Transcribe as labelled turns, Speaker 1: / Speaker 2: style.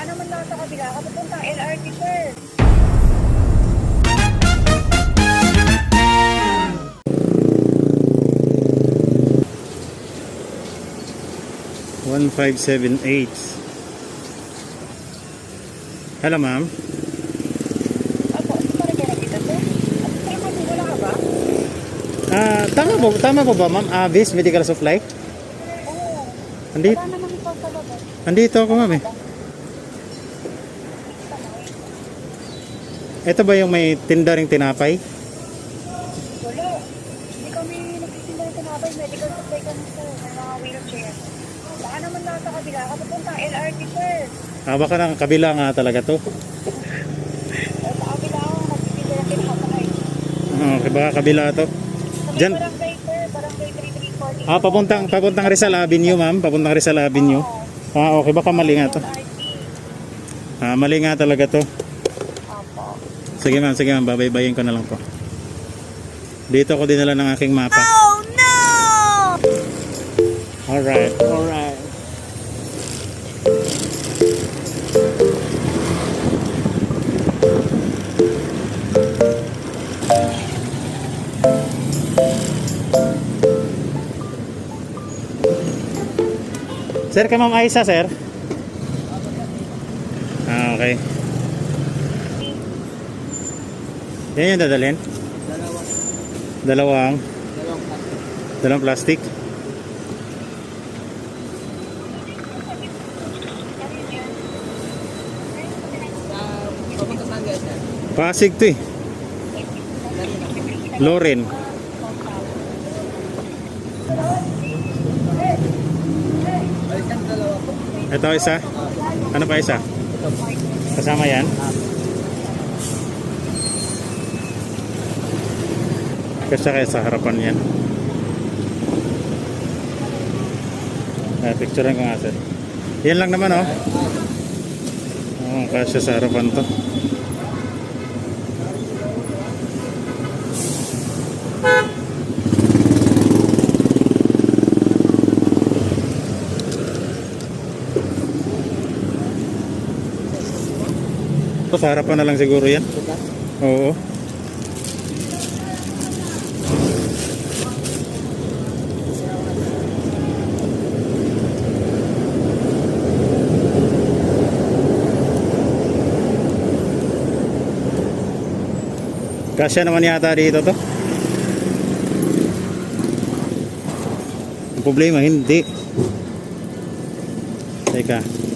Speaker 1: naman lang sa kabila. Kapupuntang LRT, sir.
Speaker 2: One five seven eight. Hello, ma'am.
Speaker 1: Apo, para kayo nakita, sir? Sir, wala ka ba?
Speaker 2: Tama po ba, ma'am? Avis Medical Supply?
Speaker 1: Oo.
Speaker 2: Andito,
Speaker 1: Wala naman ikaw sa labas.
Speaker 2: andito ako, ma'am eh. Ito ba yung may tindaring tinapay?
Speaker 1: Wala. Hindi kami nagtitinda ng tinapay. Medical supply kami, sir. May mga wheelchair. Baka naman lang sa kabila. Kapupuntang LRT, sir.
Speaker 2: Baka ng kabila nga talaga to.
Speaker 1: Sa kabila ako, nagtitinda ng tinapay.
Speaker 2: Okay, baka kabila to.
Speaker 1: Sa may
Speaker 2: Dyan.
Speaker 1: barangay, sir. Barangay 3340.
Speaker 2: Papuntang Rizal Avenue, ma'am. Papuntang Rizal Avenue. Okay, baka mali nga to.
Speaker 1: LRT.
Speaker 2: Mali nga talaga to.
Speaker 1: Apo.
Speaker 2: Sige, ma'am. Babaybayin ko na lang po. Dito ako dinala ng aking mapa.
Speaker 1: Oh, no!
Speaker 2: Alright. Sir, kay Ma'am Aisa, sir? Okay. Yan yung dadalhin? Dalawang plastic. Pasig to eh. Loren. Ito isa. Ano pa isa? Kasama yan? Kasi kaya sa harapan yan. Picturean ko nga, sir. Yan lang naman, oh. Kasi sa harapan to. Sa harapan na lang siguro yan. Oo. Kasya naman yata dito to. Ang problema hindi. Teka.